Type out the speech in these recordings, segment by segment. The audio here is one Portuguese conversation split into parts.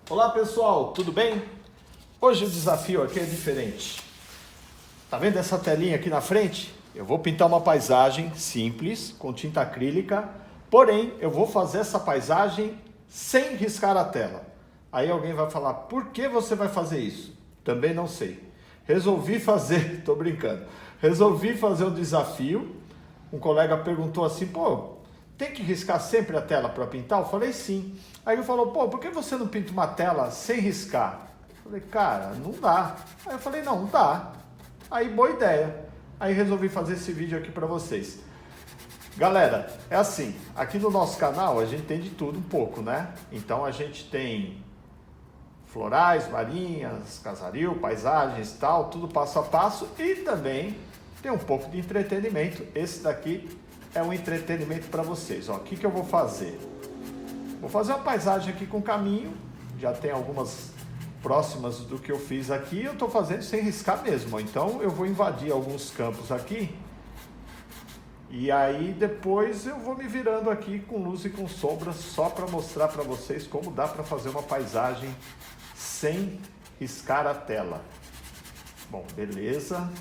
Olá pessoal, tudo bem? Hoje o desafio aqui é diferente. Tá vendo essa telinha aqui na frente? Eu vou pintar uma paisagem simples, com tinta acrílica, porém eu vou fazer essa paisagem sem riscar a tela. Aí alguém vai falar, por que você vai fazer isso? Também não sei. Resolvi fazer, tô brincando, resolvi fazer um desafio. Um colega perguntou assim, pô, tem que riscar sempre a tela para pintar? Eu falei sim. Aí ele falou, pô, por que você não pinta uma tela sem riscar? Eu falei, cara, não dá. Aí eu falei, não dá. Aí, boa ideia. Aí resolvi fazer esse vídeo aqui para vocês. Galera, é assim, aqui no nosso canal a gente tem de tudo um pouco, né? Então a gente tem florais, marinhas, casaril, paisagens e tal, tudo passo a passo, e também tem um pouco de entretenimento. Esse daqui é um entretenimento para vocês. Ó, o que eu vou fazer? Vou fazer uma paisagem aqui com caminho, já tem algumas próximas do que eu fiz aqui, eu estou fazendo sem riscar mesmo. Então eu vou invadir alguns campos aqui, e aí depois eu vou me virando aqui com luz e com sombra, só para mostrar para vocês como dá para fazer uma paisagem sem riscar a tela. Bom, beleza.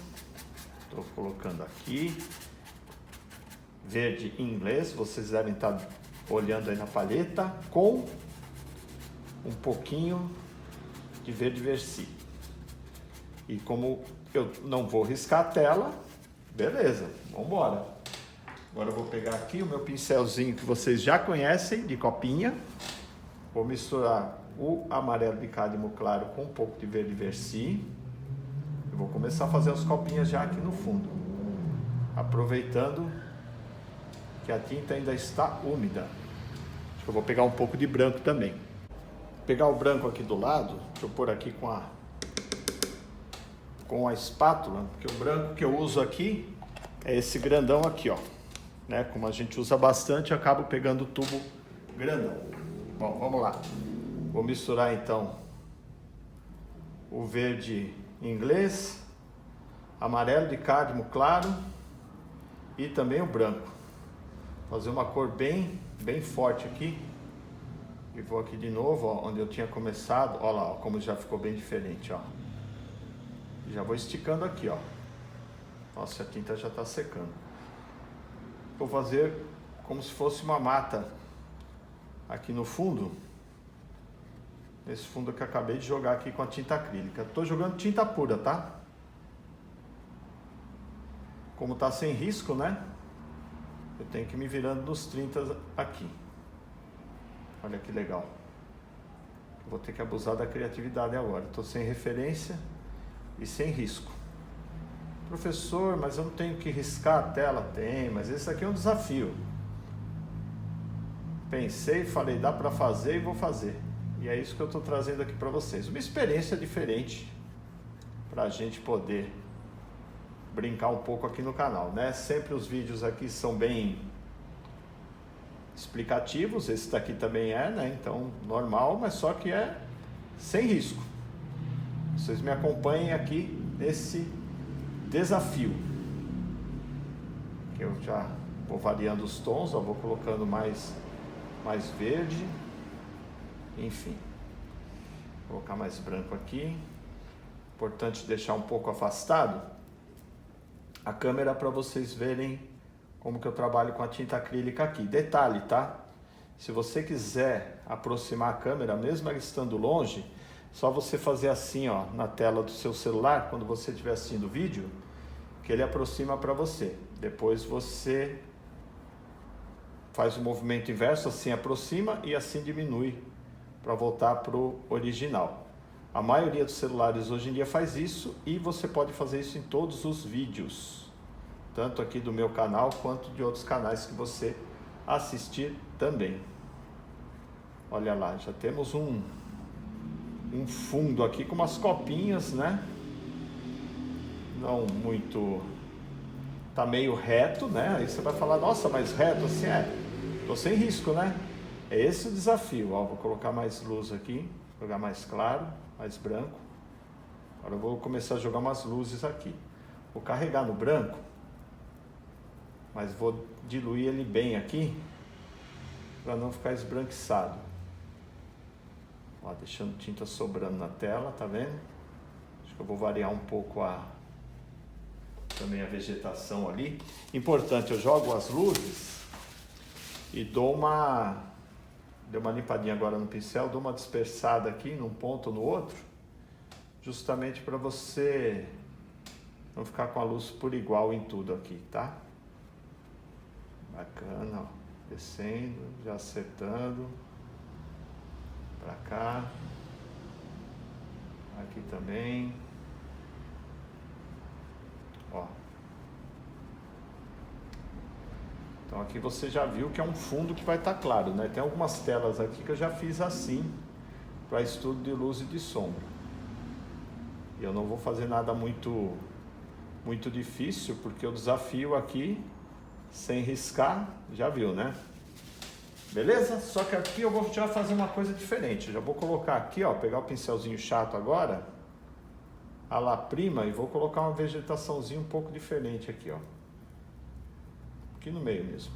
Estou colocando aqui verde em inglês, vocês devem estar olhando aí na paleta, com um pouquinho de verde Versi. E como eu não vou riscar a tela, beleza, vamos embora. Agora eu vou pegar aqui o meu pincelzinho que vocês já conhecem, de copinha. Vou misturar o amarelo de cádmio claro com um pouco de verde Versi. Eu vou começar a fazer as copinhas já aqui no fundo, aproveitando que a tinta ainda está úmida. Acho que eu vou pegar um pouco de branco também. Vou pegar o branco aqui do lado, deixa eu pôr aqui com a espátula, porque o branco que eu uso aqui é esse grandão aqui, ó. Né? Como a gente usa bastante, eu acabo pegando o tubo grandão. Bom, vamos lá. Vou misturar então o verde inglês, amarelo de cádmio claro e também o branco. Fazer uma cor bem forte aqui. E vou aqui de novo, ó, onde eu tinha começado. Olha lá, ó, como já ficou bem diferente, ó. Já vou esticando aqui, ó. Nossa, a tinta já está secando. Vou fazer como se fosse uma mata aqui no fundo. Nesse fundo que eu acabei de jogar aqui com a tinta acrílica. Estou jogando tinta pura, tá? Como tá sem risco, né? Eu tenho que ir me virando nos 30 aqui. Olha que legal. Vou ter que abusar da criatividade agora. Estou sem referência e sem risco. Professor, mas eu não tenho que riscar a tela? Tem, mas esse aqui é um desafio. Pensei, falei, dá para fazer e vou fazer. E é isso que eu estou trazendo aqui para vocês. Uma experiência diferente para a gente poder brincar um pouco aqui no canal, né? Sempre os vídeos aqui são bem explicativos, esse daqui também é, né? Então, normal, mas só que é sem risco. Vocês me acompanhem aqui nesse desafio. Eu já vou variando os tons, ó, vou colocando mais verde, enfim. Vou colocar mais branco aqui. Importante deixar um pouco afastado a câmera para vocês verem como que eu trabalho com a tinta acrílica aqui. Detalhe, tá? Se você quiser aproximar a câmera, mesmo ela estando longe, só você fazer assim, ó, na tela do seu celular, quando você estiver assistindo o vídeo, que ele aproxima para você. Depois você faz o movimento inverso, assim aproxima e assim diminui para voltar para o original. A maioria dos celulares hoje em dia faz isso, e você pode fazer isso em todos os vídeos, tanto aqui do meu canal quanto de outros canais que você assistir também. Olha lá, já temos um fundo aqui com umas copinhas, né? Não muito, tá meio reto, né? Aí você vai falar, nossa, mas reto assim tô sem risco, né? É esse o desafio. Ó, vou colocar mais luz aqui, jogar mais claro, mais branco. Agora eu vou começar a jogar umas luzes aqui. Vou carregar no branco, mas vou diluir ele bem aqui para não ficar esbranquiçado. Ó, deixando tinta sobrando na tela, tá vendo? Acho que eu vou variar um pouco também a vegetação ali. Importante, eu jogo as luzes e dou uma limpadinha agora no pincel, dou uma dispersada aqui num ponto ou no outro, justamente para você não ficar com a luz por igual em tudo aqui, tá? Bacana, ó. Descendo, já acertando. Pra cá. Aqui também. Ó. Então aqui você já viu que é um fundo que vai estar claro, né? Tem algumas telas aqui que eu já fiz assim, para estudo de luz e de sombra. E eu não vou fazer nada muito difícil, porque o desafio aqui, sem riscar, já viu, né? Beleza? Só que aqui eu vou já fazer uma coisa diferente. Eu já vou colocar aqui, ó, pegar o pincelzinho chato agora, a lá prima, e vou colocar uma vegetaçãozinha um pouco diferente aqui, ó. Aqui no meio mesmo.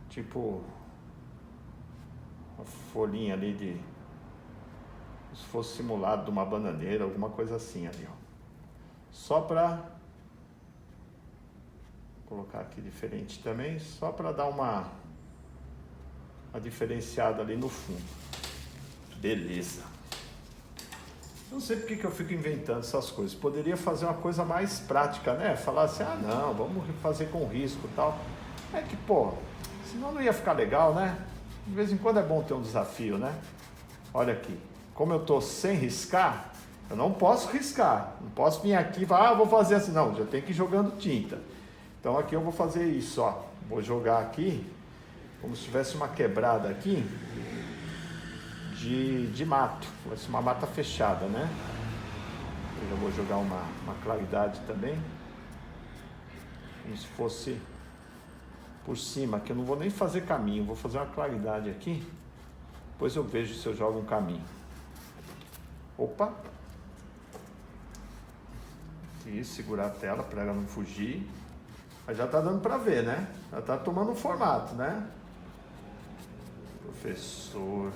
Tipo uma folhinha ali se fosse simulado de uma bananeira, alguma coisa assim ali, ó. Só pra colocar aqui diferente também, só para dar uma diferenciada ali no fundo. Beleza. Não sei porque que eu fico inventando essas coisas. Poderia fazer uma coisa mais prática, né? Falar assim, ah não, vamos fazer com risco e tal. É que, pô, senão não ia ficar legal, né? De vez em quando é bom ter um desafio, né? Olha aqui, como eu tô sem riscar, eu não posso riscar. Não posso vir aqui e falar, ah, vou fazer assim. Não, já tem que ir jogando tinta. Então aqui eu vou fazer isso, ó. Vou jogar aqui, como se tivesse uma quebrada aqui de mato. Vai ser uma mata fechada, né? Eu já vou jogar uma claridade também. Como se fosse por cima, que eu não vou nem fazer caminho. Vou fazer uma claridade aqui. Depois eu vejo se eu jogo um caminho. Opa! Aqui, segurar a tela para ela não fugir. Mas já tá dando para ver, né? Já tá tomando um formato, né? Professor,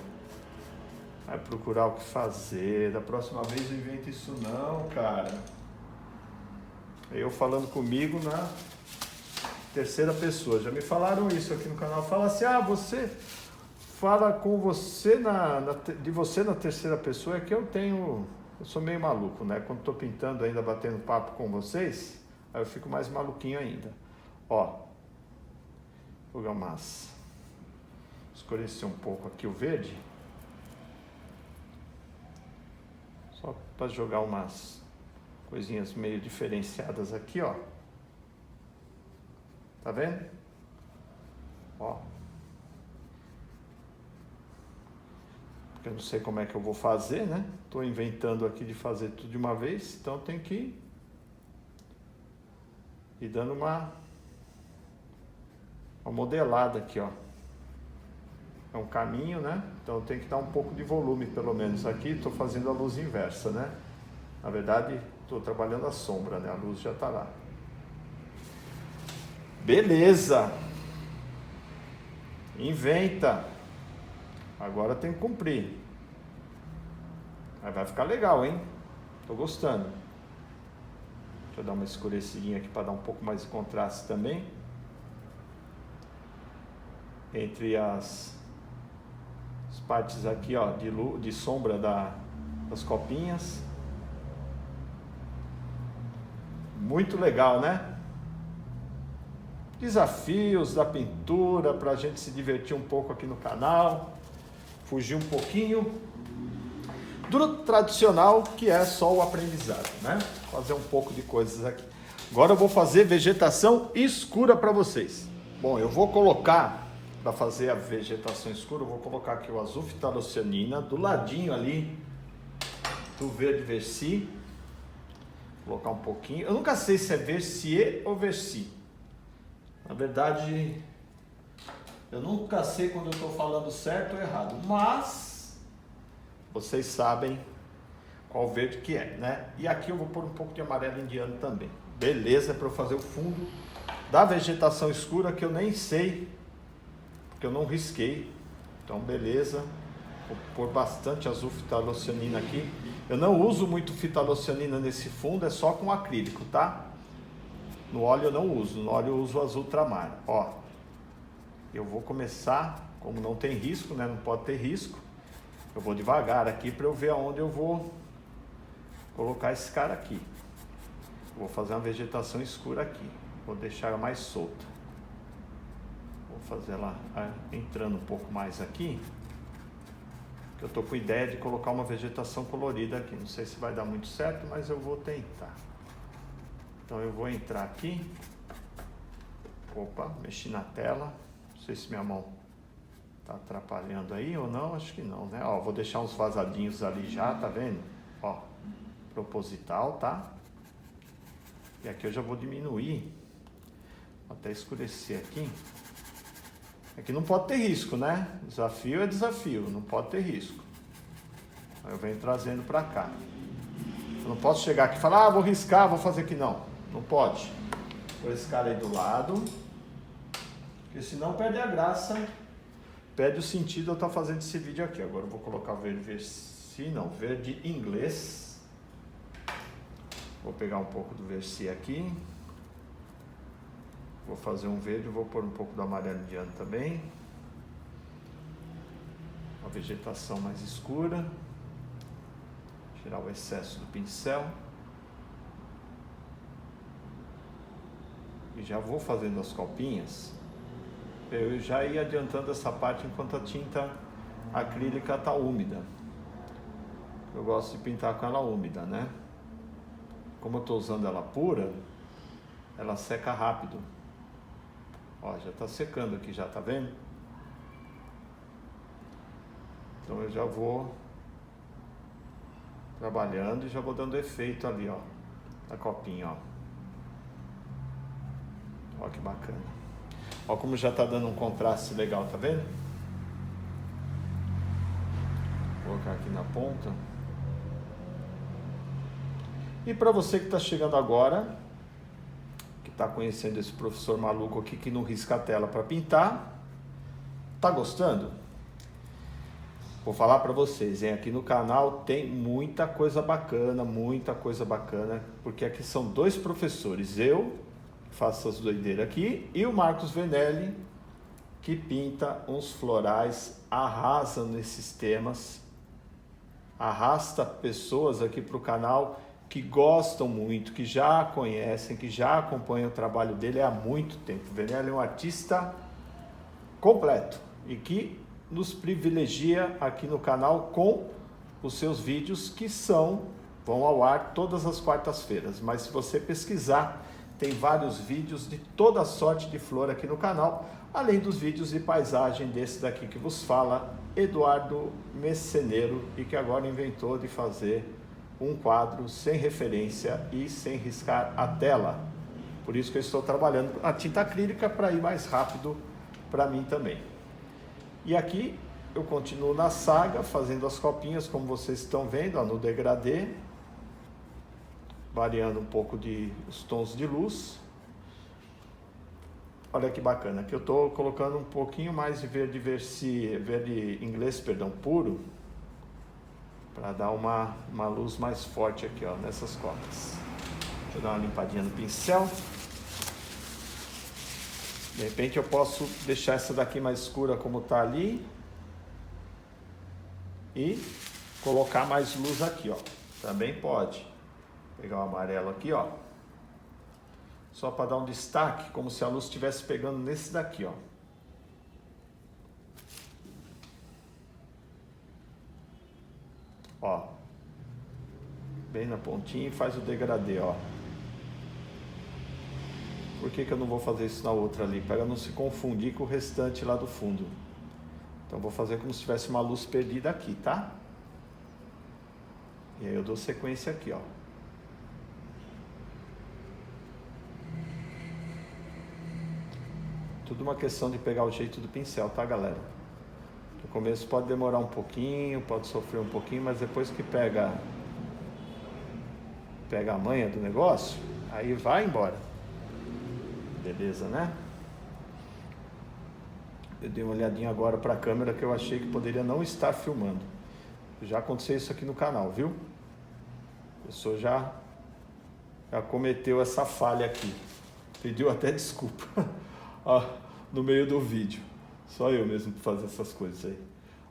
vai procurar o que fazer. Da próxima vez não inventa isso não, cara. Eu falando comigo na terceira pessoa. Já me falaram isso aqui no canal. Fala assim, ah, você fala com você de você na terceira pessoa. É que eu sou meio maluco, né? Quando tô pintando ainda, batendo papo com vocês, aí eu fico mais maluquinho ainda. Ó, vou jogar escurecer um pouco aqui o verde, só para jogar umas coisinhas meio diferenciadas aqui, ó. Tá vendo? Ó, porque eu não sei como é que eu vou fazer, né? Tô inventando aqui de fazer tudo de uma vez, então tem que ir dando uma modelada aqui, ó. É um caminho, né? Então tem que dar um pouco de volume, pelo menos. Aqui estou fazendo a luz inversa, né? Na verdade, estou trabalhando a sombra, né? A luz já está lá. Beleza! Inventa! Agora tem que cumprir. Aí vai ficar legal, hein? Tô gostando. Deixa eu dar uma escurecidinha aqui para dar um pouco mais de contraste também. Entre as partes aqui, ó, de sombra das copinhas. Muito legal, né? Desafios da pintura para a gente se divertir um pouco aqui no canal, fugir um pouquinho do tradicional, que é só o aprendizado, né? Fazer um pouco de coisas aqui. Agora eu vou fazer vegetação escura para vocês. Bom, eu vou colocar, para fazer a vegetação escura, eu vou colocar aqui o azul fitalocianina, do ladinho ali do verde Versi. Vou colocar um pouquinho. Eu nunca sei se é Versier ou Versi. Na verdade, eu nunca sei quando eu estou falando certo ou errado. Mas vocês sabem qual verde que é, né? E aqui eu vou pôr um pouco de amarelo indiano também. Beleza, para eu fazer o fundo da vegetação escura, que eu nem sei porque eu não risquei. Então, beleza. Vou pôr bastante azul fitalocionina aqui. Eu não uso muito fitalocionina nesse fundo, é só com acrílico, tá? No óleo eu não uso, no óleo eu uso azul ultramar. Ó, eu vou começar, como não tem risco, né? Não pode ter risco. Eu vou devagar aqui para eu ver aonde eu vou colocar esse cara aqui. Vou fazer uma vegetação escura aqui. Vou deixar ela mais solta. Vou fazer ela entrando um pouco mais aqui. Eu tô com ideia de colocar uma vegetação colorida aqui. Não sei se vai dar muito certo, mas eu vou tentar. Então eu vou entrar aqui. Opa, mexi na tela. Não sei se minha mão tá atrapalhando aí ou não. Acho que não, né? Ó, vou deixar uns vazadinhos ali já, tá vendo? Ó, proposital, tá? E aqui eu já vou diminuir. Até escurecer aqui. Aqui não pode ter risco, né? Desafio é desafio, não pode ter risco. Aí eu venho trazendo para cá. Eu não posso chegar aqui e falar, vou riscar, vou fazer aqui. Não, não pode. Vou esse cara aí do lado. Porque senão perde a graça, perde o sentido eu estar fazendo esse vídeo aqui. Agora eu vou colocar o verde inglês. Vou pegar um pouco do Versi aqui. Vou fazer um verde, vou pôr um pouco do amarelo indiano também. Uma vegetação mais escura. Tirar o excesso do pincel. E já vou fazendo as copinhas. Eu já ia adiantando essa parte enquanto a tinta acrílica está úmida. Eu gosto de pintar com ela úmida, né? Como eu estou usando ela pura, ela seca rápido. Ó, já está secando aqui, já tá vendo? Então eu já vou trabalhando e já vou dando efeito ali, ó, na copinha, ó. Ó que bacana. Ó como já tá dando um contraste legal, tá vendo? Vou colocar aqui na ponta. E para você que está chegando agora, tá conhecendo esse professor maluco aqui que não risca a tela para pintar, tá gostando? Vou falar para vocês, hein? Aqui no canal tem muita coisa bacana, porque aqui são dois professores, eu que faço essas doideiras aqui e o Marcos Venelli que pinta uns florais, arrasa nesses temas, arrasta pessoas aqui para o canal que gostam muito, que já conhecem, que já acompanham o trabalho dele há muito tempo. O Venelli é um artista completo e que nos privilegia aqui no canal com os seus vídeos que vão ao ar todas as quartas-feiras. Mas se você pesquisar, tem vários vídeos de toda sorte de flor aqui no canal, além dos vídeos de paisagem desse daqui que vos fala, Eduardo Messeneiro, e que agora inventou de fazer um quadro sem referência e sem riscar a tela. Por isso que eu estou trabalhando a tinta acrílica para ir mais rápido para mim também. E aqui eu continuo na saga, fazendo as copinhas, como vocês estão vendo, ó, no degradê, variando um pouco os tons de luz. Olha que bacana, aqui eu estou colocando um pouquinho mais de verde inglês, perdão, puro, para dar uma luz mais forte aqui, ó, nessas copas. Deixa eu dar uma limpadinha no pincel. De repente eu posso deixar essa daqui mais escura como tá ali e colocar mais luz aqui, ó. Também pode. Pegar o amarelo aqui, ó. Só para dar um destaque, como se a luz estivesse pegando nesse daqui, ó. Ó, bem na pontinha e faz o degradê, ó. Por que eu não vou fazer isso na outra ali? Para não se confundir com o restante lá do fundo. Então vou fazer como se tivesse uma luz perdida aqui, tá? E aí eu dou sequência aqui, ó. Tudo uma questão de pegar o jeito do pincel, tá, galera? No começo pode demorar um pouquinho, pode sofrer um pouquinho, mas depois que pega a manha do negócio, aí vai embora. Beleza, né? Eu dei uma olhadinha agora para a câmera que eu achei que poderia não estar filmando. Já aconteceu isso aqui no canal, viu? A pessoa já cometeu essa falha aqui. Pediu até desculpa no meio do vídeo. Só eu mesmo que fazer essas coisas aí.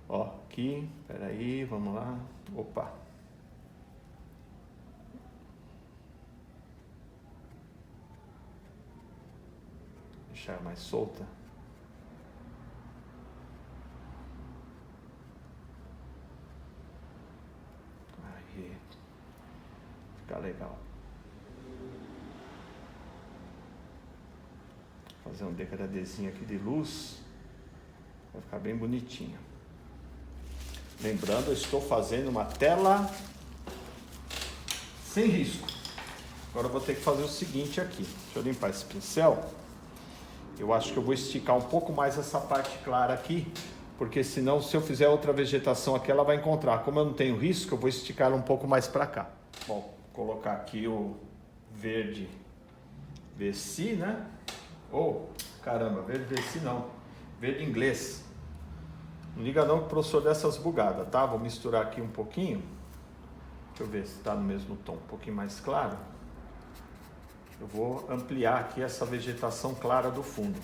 Ó, aqui, peraí, vamos lá. Opa. Deixar mais solta. Aí. Fica legal. Fazer um degradezinho aqui de luz. Vai ficar bem bonitinho. Lembrando, eu estou fazendo uma tela sem risco. Agora eu vou ter que fazer o seguinte aqui. Deixa eu limpar esse pincel. Eu acho que eu vou esticar um pouco mais essa parte clara aqui, porque senão, se eu fizer outra vegetação aqui, ela vai encontrar. Como eu não tenho risco, eu vou esticar ela um pouco mais para cá. Bom, vou colocar aqui o verde VC, né? Caramba, verde VC não. Verde inglês. Não liga não que o professor dessas bugadas, tá? Vou misturar aqui um pouquinho. Deixa eu ver se está no mesmo tom, um pouquinho mais claro. Eu vou ampliar aqui essa vegetação clara do fundo.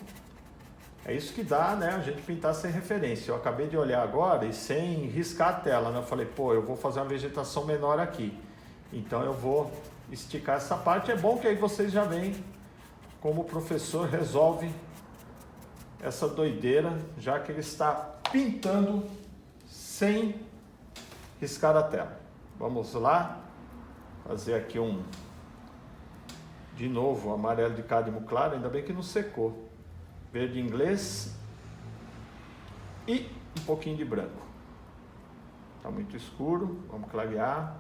É isso que dá, né? A gente pintar sem referência. Eu acabei de olhar agora e sem riscar a tela, né? Eu falei, pô, eu vou fazer uma vegetação menor aqui. Então eu vou esticar essa parte. É bom que aí vocês já veem como o professor resolve essa doideira, já que ele está pintando sem riscar a tela. Vamos lá fazer aqui de novo, amarelo de cádmio claro, ainda bem que não secou. Verde inglês e um pouquinho de branco. Está muito escuro, vamos clarear.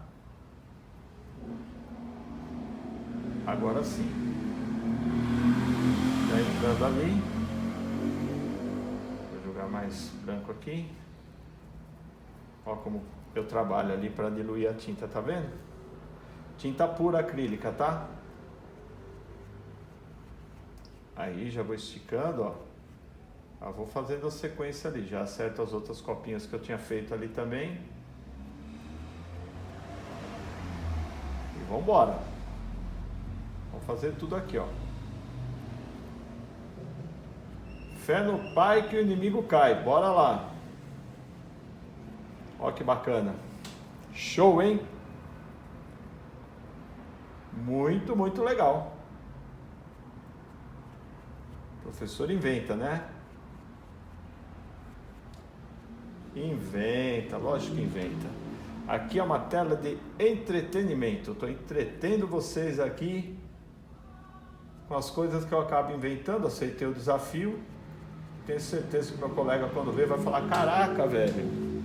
Agora sim. Já entrando ali. Vou jogar mais branco aqui. Olha como eu trabalho ali para diluir a tinta, tá vendo? Tinta pura acrílica, tá? Aí já vou esticando, ó. Já vou fazendo a sequência ali. Já acerto as outras copinhas que eu tinha feito ali também. E vamos embora. Vamos fazer tudo aqui, ó. Fé no pai que o inimigo cai. Bora lá. Ó que bacana. Show, hein? Muito, muito legal. O professor inventa, né? Inventa, lógico que inventa. Aqui é uma tela de entretenimento. Estou entretendo vocês aqui com as coisas que eu acabo inventando. Aceitei o desafio. Tenho certeza que meu colega, quando ver, vai falar: caraca, velho,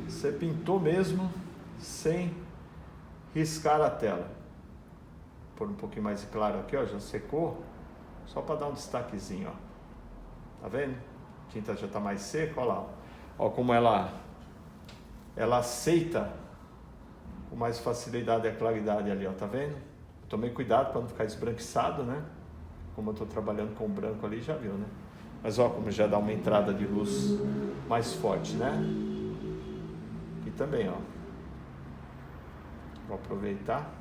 você pintou mesmo sem riscar a tela. Vou pôr um pouquinho mais claro aqui, ó, já secou. Só para dar um destaquezinho, ó. Tá vendo? A tinta já está mais seca, ó lá. Ó como ela aceita com mais facilidade a claridade ali, ó. Tá vendo? Tomei cuidado para não ficar esbranquiçado, né? Como eu estou trabalhando com branco ali, já viu, né? Mas ó, como já dá uma entrada de luz mais forte, né? Aqui também, ó. Vou aproveitar.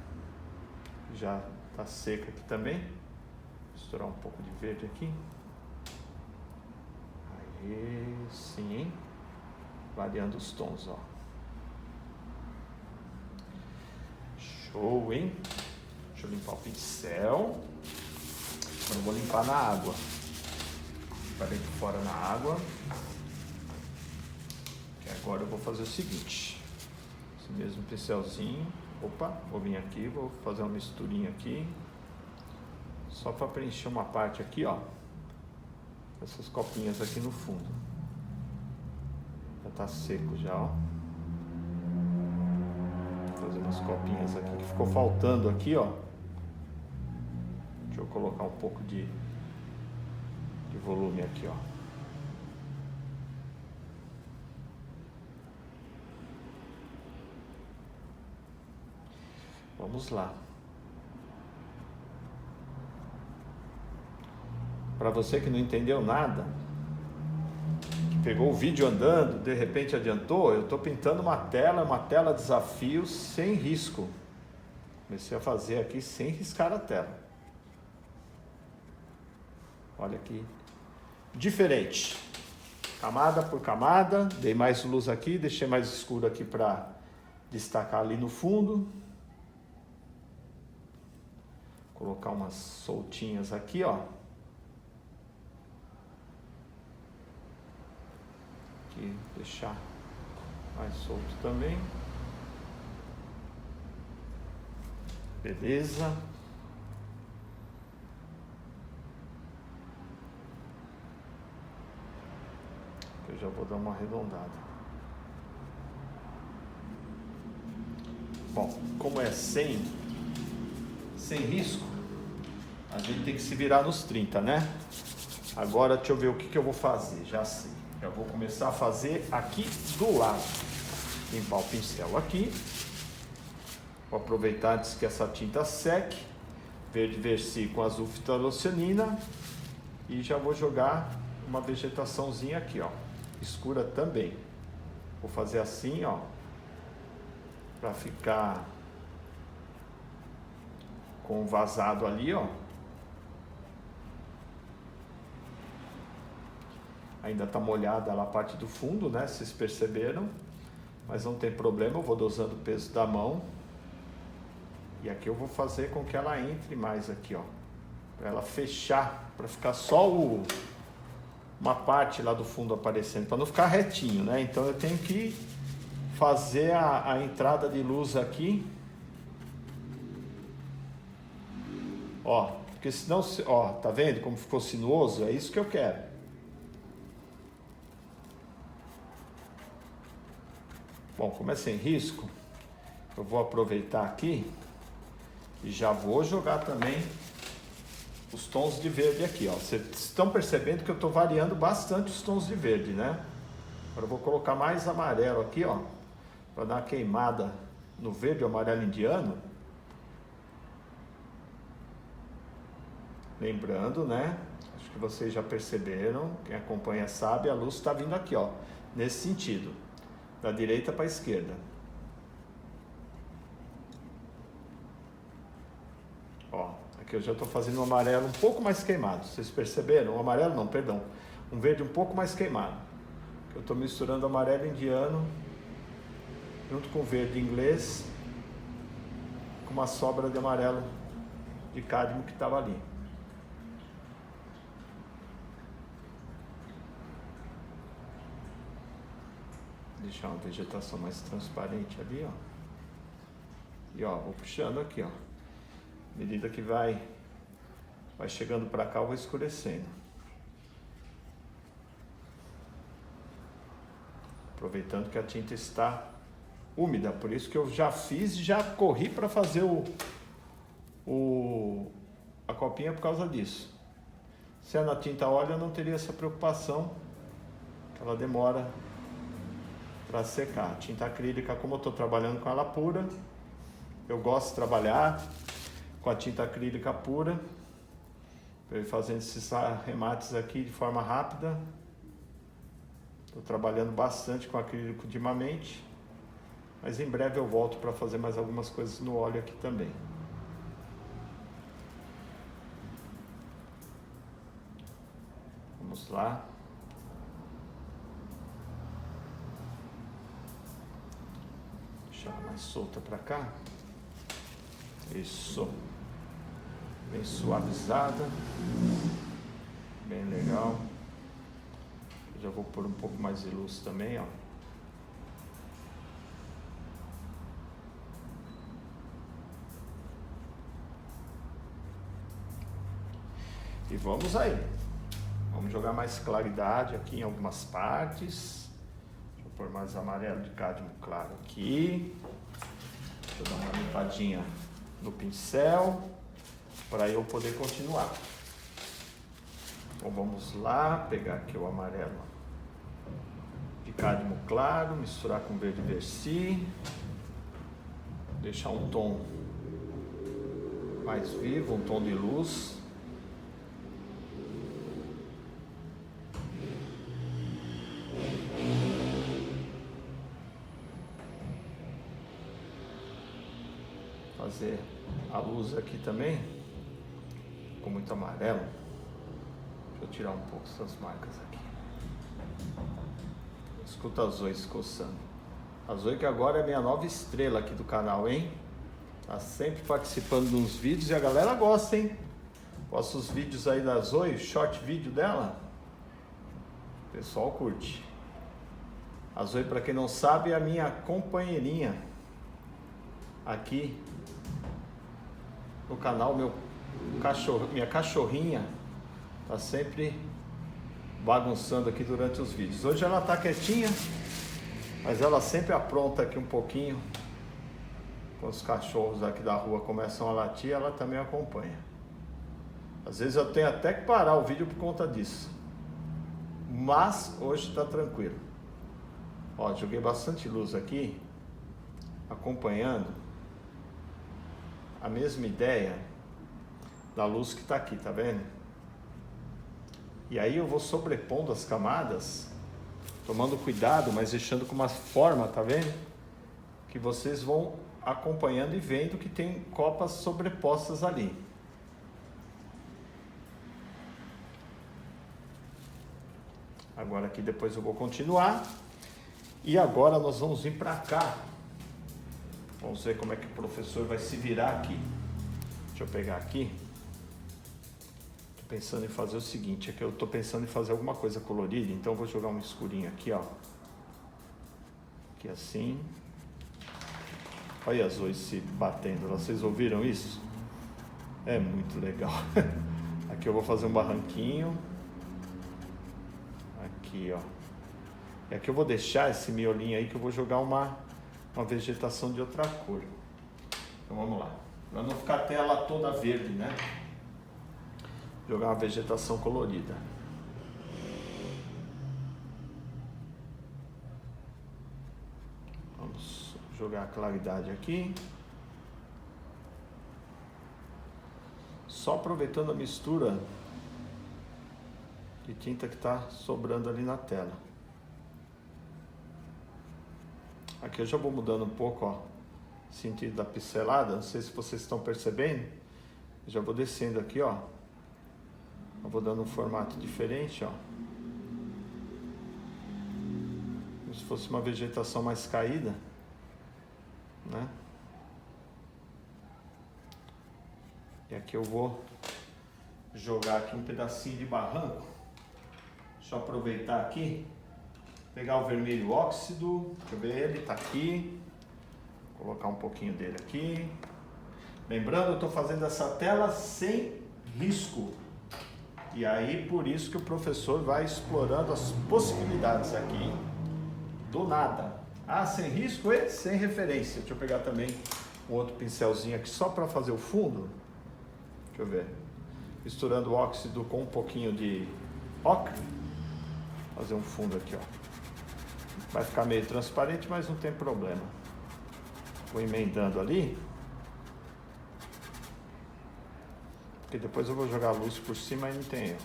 Já tá seca aqui também. Misturar um pouco de verde aqui. Aí sim. Variando os tons, ó. Show, hein? Deixa eu limpar o pincel. Agora eu vou limpar na água. Parei aqui fora na água. Que agora eu vou fazer o seguinte. Esse mesmo pincelzinho. Opa, vou vir aqui, vou fazer uma misturinha aqui. Só para preencher uma parte aqui, ó. Essas copinhas aqui no fundo. Já tá seco já, ó. Vou fazer umas copinhas aqui que ficou faltando aqui, ó. Deixa eu colocar um pouco de volume aqui, ó. Vamos lá. Para você que não entendeu nada, pegou o vídeo andando, de repente adiantou, eu estou pintando uma tela desafio sem risco. Comecei a fazer aqui sem riscar a tela. Olha aqui, diferente. Camada por camada, dei mais luz aqui, deixei mais escuro aqui para destacar ali no fundo. Colocar umas soltinhas aqui, ó. Aqui, deixar mais solto também. Beleza. Eu já vou dar uma arredondada. Bom, como é sem risco, a gente tem que se virar nos 30, né? Agora deixa eu ver o que eu vou fazer, já sei. Já vou começar a fazer aqui do lado. Limpar o pincel aqui. Vou aproveitar antes que essa tinta seque. Verde Versi com azul fitalocionina. E já vou jogar uma vegetaçãozinha aqui, ó. Escura também. Vou fazer assim, ó. Pra ficar com o vazado ali, ó. Ainda tá molhada lá a parte do fundo, né? Vocês perceberam. Mas não tem problema, eu vou dosando o peso da mão. E aqui eu vou fazer com que ela entre mais aqui, ó. Pra ela fechar, pra ficar só uma parte lá do fundo aparecendo. Pra não ficar retinho, né? Então eu tenho que fazer a entrada de luz aqui. Ó, porque senão, ó, tá vendo como ficou sinuoso? É isso que eu quero. Bom, como é sem risco, eu vou aproveitar aqui e já vou jogar também os tons de verde aqui, ó. Vocês estão percebendo que eu estou variando bastante os tons de verde, né? Agora eu vou colocar mais amarelo aqui, ó, para dar uma queimada no verde, o amarelo indiano. Lembrando, né? Acho que vocês já perceberam, quem acompanha sabe, a luz está vindo aqui, ó, nesse sentido. Da direita para a esquerda. Ó, aqui eu já estou fazendo um amarelo um pouco mais queimado. Vocês perceberam? Um amarelo não, perdão. Um verde um pouco mais queimado. Eu estou misturando amarelo indiano junto com verde inglês com uma sobra de amarelo de cádmio que estava ali. Deixar uma vegetação mais transparente ali, ó. E ó, vou puxando aqui, ó. À medida que vai chegando para cá, eu vou escurecendo. Aproveitando que a tinta está úmida, por isso que eu já fiz e já corri para fazer a copinha por causa disso. Se é na tinta óleo, eu não teria essa preocupação, que ela demora para secar. Tinta acrílica, como eu estou trabalhando com ela pura, eu gosto de trabalhar com a tinta acrílica pura, eu fazendo esses arremates aqui de forma rápida. Estou trabalhando bastante com acrílico ultimamente, mas em breve eu volto para fazer mais algumas coisas no óleo aqui também. Vamos lá. Deixar ela mais solta para cá. Isso. Bem suavizada. Bem legal. Já vou pôr um pouco mais de luz também, ó. E vamos aí. Vamos jogar mais claridade aqui em algumas partes. Pôr mais amarelo de cádmio claro aqui. Deixa eu dar uma limpadinha no pincel para eu poder continuar. Então vamos lá, pegar aqui o amarelo de cádmio claro, misturar com verde Versi, deixar um tom mais vivo, um tom de luz. fazer a luz aqui também, com muito amarelo. Deixa eu tirar um pouco essas marcas aqui. Escuta a Zoe se coçando. A Zoe que agora é minha nova estrela aqui do canal, hein? Tá sempre participando de uns vídeos e a galera gosta, hein? Gosta dos vídeos aí da Zoe, short vídeo dela. O pessoal curte. A Zoe, para quem não sabe, é a minha companheirinha aqui no canal, minha cachorrinha tá sempre bagunçando aqui durante os vídeos. Hoje ela tá quietinha, mas ela sempre apronta aqui um pouquinho. Quando os cachorros aqui da rua começam a latir, ela também acompanha. Às vezes eu tenho até que parar o vídeo por conta disso, mas hoje tá tranquilo. Ó, joguei bastante luz aqui, acompanhando a mesma ideia da luz que tá aqui, tá vendo? E aí eu vou sobrepondo as camadas, tomando cuidado, mas deixando com uma forma, tá vendo? Que vocês vão acompanhando e vendo que tem copas sobrepostas ali. Agora aqui depois eu vou continuar. E agora nós vamos vir para cá. Vamos ver como é que o professor vai se virar aqui. Deixa eu pegar aqui. Tô pensando em fazer o seguinte, é que eu tô pensando em fazer alguma coisa colorida, então eu vou jogar um escurinho aqui, ó. Aqui assim. Olha as Zoe se batendo, vocês ouviram isso? É muito legal. Aqui eu vou fazer um barranquinho. Aqui, ó. E aqui eu vou deixar esse miolinho aí que eu vou jogar uma vegetação de outra cor. Então vamos lá. Para não ficar a tela toda verde, né? Jogar uma vegetação colorida. Vamos jogar a claridade aqui. Só aproveitando a mistura de tinta que está sobrando ali na tela. Aqui eu já vou mudando um pouco, ó, o sentido da pincelada. Não sei se vocês estão percebendo. Eu já vou descendo aqui, ó. Eu vou dando um formato diferente, ó. Como se fosse uma vegetação mais caída, né? E aqui eu vou jogar aqui um pedacinho de barranco. Deixa eu aproveitar aqui. Pegar o vermelho óxido, deixa eu ver, ele tá aqui. Vou colocar um pouquinho dele aqui. Lembrando, eu estou fazendo essa tela sem risco. E aí, por isso que o professor vai explorando as possibilidades aqui, do nada. Ah, sem risco e sem referência. Deixa eu pegar também um outro pincelzinho aqui, só para fazer o fundo. Deixa eu ver. Misturando o óxido com um pouquinho de ocre. Fazer um fundo aqui, ó. Vai ficar meio transparente, mas não tem problema. Vou emendando ali. Porque depois eu vou jogar a luz por cima e não tem erro.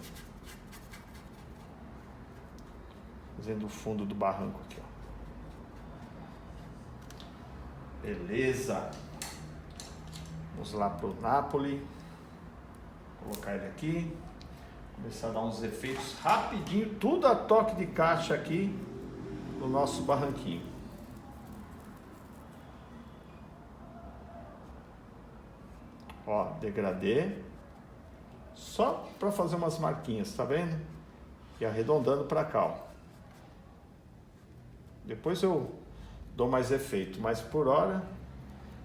Fazendo o fundo do barranco aqui, ó. Beleza. Vamos lá pro Napoli. Vou colocar ele aqui. Começar a dar uns efeitos rapidinho. Tudo a toque de caixa aqui no nosso barranquinho. Ó, degradê. Só para fazer umas marquinhas, tá vendo? E arredondando para cá, ó. Depois eu dou mais efeito, mas por hora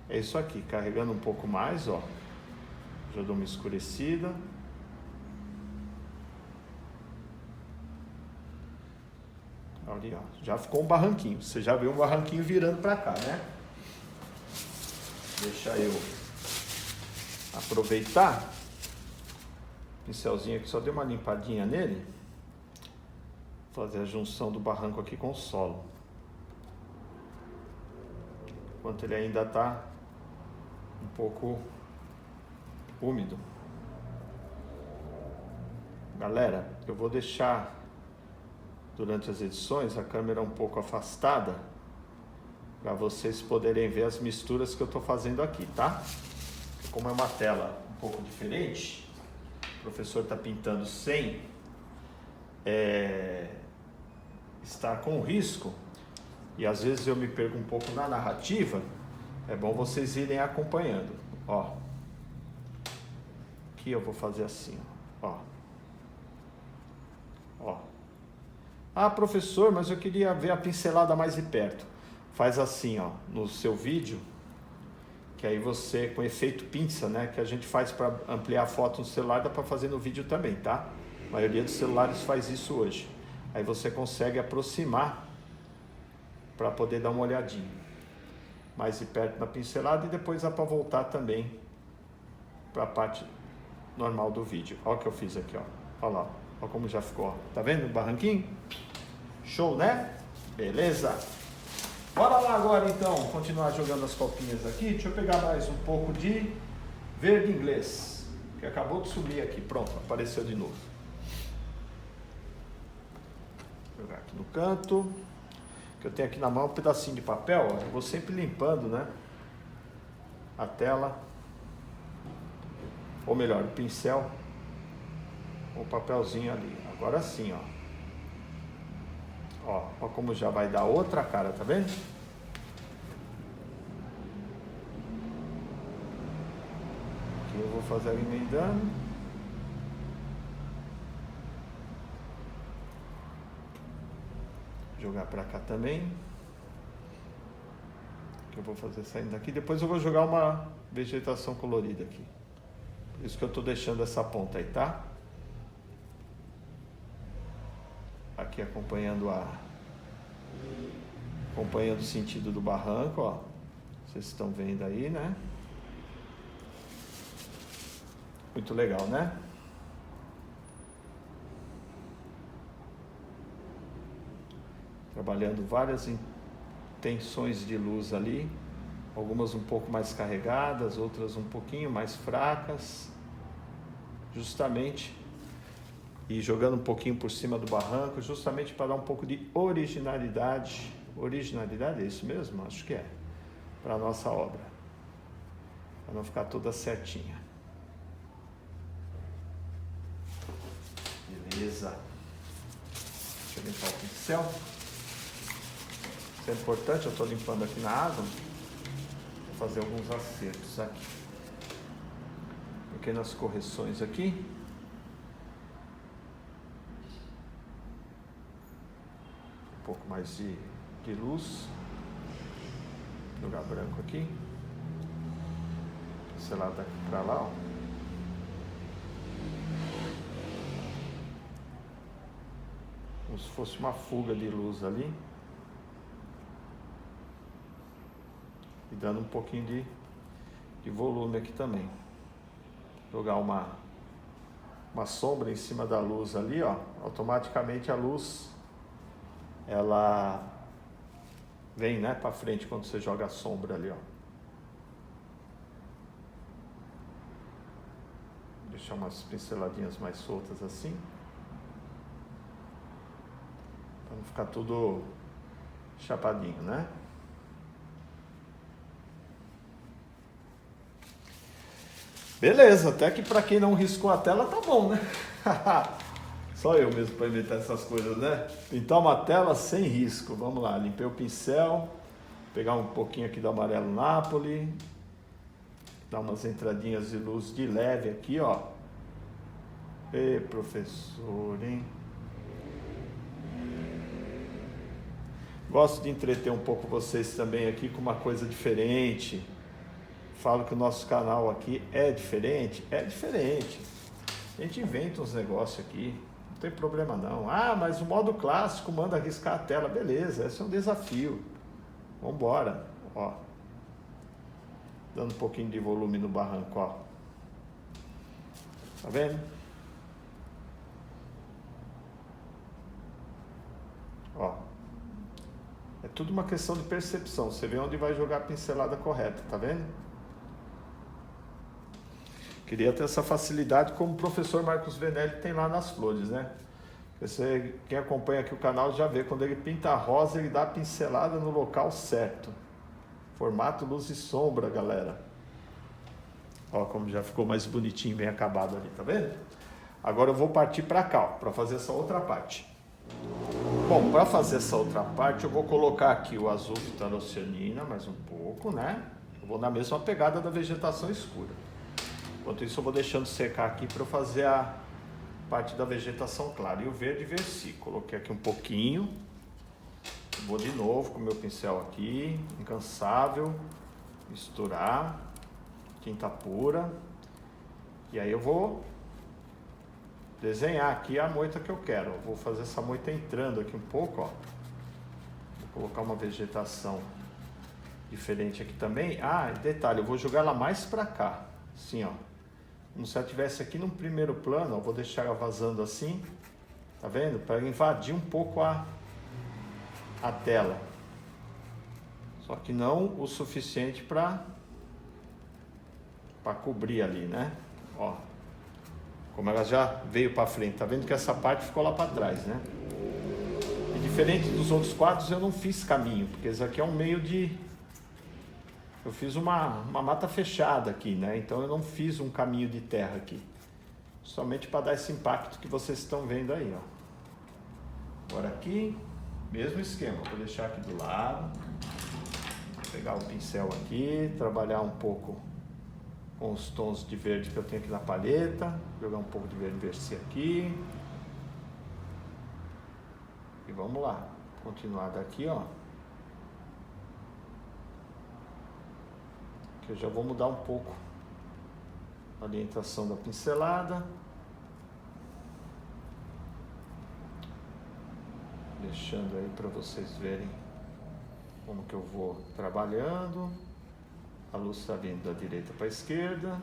é isso aqui, carregando um pouco mais, ó. Já dou uma escurecida. Ali, ó, já ficou um barranquinho. Você já viu um barranquinho virando para cá, né? Deixa eu aproveitar. Pincelzinho aqui, só dei uma limpadinha nele. Fazer a junção do barranco aqui com o solo. Enquanto ele ainda está um pouco úmido. Galera, eu vou deixar durante as edições a câmera um pouco afastada para vocês poderem ver as misturas que eu estou fazendo aqui, tá? Como é uma tela um pouco diferente, o professor está pintando sem estar com risco, e às vezes eu me perco um pouco na narrativa, é bom vocês irem acompanhando. Ó, aqui eu vou fazer assim, ó. Ó. Ah, professor, mas eu queria ver a pincelada mais de perto. Faz assim, ó, no seu vídeo, que aí você, com efeito pinça, né, que a gente faz para ampliar a foto no celular, dá para fazer no vídeo também, tá? A maioria dos celulares faz isso hoje. Aí você consegue aproximar para poder dar uma olhadinha mais de perto na pincelada, e depois dá para voltar também para a parte normal do vídeo. Olha o que eu fiz aqui, ó. Olha lá, olha como já ficou. Tá vendo o barranquinho? Show, né? Beleza? Bora lá agora então, continuar jogando as copinhas aqui. Deixa eu pegar mais um pouco de verde inglês, que acabou de subir aqui. Pronto, apareceu de novo. Vou jogar aqui no canto. Que eu tenho aqui na mão um pedacinho de papel, ó. Eu vou sempre limpando, né, a tela, ou melhor, o pincel, o papelzinho ali. Agora sim, ó como já vai dar outra cara, tá vendo? Aqui eu vou fazer emendando. Jogar para cá também, que eu vou fazer saindo daqui. Depois eu vou jogar uma vegetação colorida aqui, por isso que eu estou deixando essa ponta aí, tá? Aqui acompanhando o sentido do barranco, ó. Vocês estão vendo aí, né? Muito legal, né? Trabalhando várias intenções de luz ali, algumas um pouco mais carregadas, outras um pouquinho mais fracas, justamente, e jogando um pouquinho por cima do barranco, justamente para dar um pouco de originalidade. Originalidade, é isso mesmo? Acho que é, para a nossa obra, para não ficar toda certinha. Beleza. Deixa eu limpar o pincel. Isso é importante, eu estou limpando aqui na água, vou fazer alguns acertos aqui, pequenas correções aqui, um pouco mais de luz, jogar branco aqui, pincelada daqui para lá, ó. Como se fosse uma fuga de luz ali. E dando um pouquinho de volume aqui também. Jogar uma sombra em cima da luz ali, ó. Automaticamente a luz, ela vem, né, para frente quando você joga a sombra ali, ó. Deixar umas pinceladinhas mais soltas assim, para não ficar tudo chapadinho, né? Beleza, até que para quem não riscou a tela tá bom, né? Só eu mesmo para inventar essas coisas, né? Pintar uma tela sem risco. Vamos lá, limpei o pincel, pegar um pouquinho aqui do amarelo Napoli, dar umas entradinhas de luz de leve aqui, ó. Ê, professor, hein? Gosto de entreter um pouco vocês também aqui com uma coisa diferente. Falo que o nosso canal aqui é diferente. É diferente. A gente inventa uns negócios aqui. Não tem problema não. Ah, mas o modo clássico manda riscar a tela. Beleza, esse é um desafio. Vamos embora. Ó. Dando um pouquinho de volume no barranco, ó. Tá vendo? Ó. É tudo uma questão de percepção. Você vê onde vai jogar a pincelada correta, tá vendo? Queria ter essa facilidade como o professor Marcos Venelli tem lá nas flores, né? Quem acompanha aqui o canal já vê, quando ele pinta a rosa, ele dá a pincelada no local certo. Formato luz e sombra, galera. Ó, como já ficou mais bonitinho, bem acabado ali, tá vendo? Agora eu vou partir para cá, para fazer essa outra parte. Bom, para fazer essa outra parte, eu vou colocar aqui o azul fitanoceanina, mais um pouco, né? Eu vou na mesma pegada da vegetação escura. Enquanto isso, eu vou deixando secar aqui para eu fazer a parte da vegetação clara. E o verde versi. Coloquei aqui um pouquinho. Vou de novo com o meu pincel aqui, incansável, misturar, tinta pura. E aí eu vou desenhar aqui a moita que eu quero. Eu vou fazer essa moita entrando aqui um pouco, ó. Vou colocar uma vegetação diferente aqui também. Ah, detalhe, eu vou jogar ela mais para cá, assim, ó. Como se ela estivesse aqui no primeiro plano, ó, vou deixar ela vazando assim, tá vendo? Para invadir um pouco a tela. Só que não o suficiente para cobrir ali, né? Ó. Como ela já veio para frente, tá vendo que essa parte ficou lá para trás, né? E diferente dos outros quadros, eu não fiz caminho, porque esse aqui é um meio de... Eu fiz uma mata fechada aqui, né? Então eu não fiz um caminho de terra aqui. Somente para dar esse impacto que vocês estão vendo aí, ó. Agora aqui, mesmo esquema, vou deixar aqui do lado. Vou pegar o pincel aqui, trabalhar um pouco com os tons de verde que eu tenho aqui na paleta. Jogar um pouco de verde versi aqui. E vamos lá. Continuar daqui, ó. Que eu já vou mudar um pouco a orientação da pincelada. Deixando aí para vocês verem como que eu vou trabalhando. A luz está vindo da direita para a esquerda.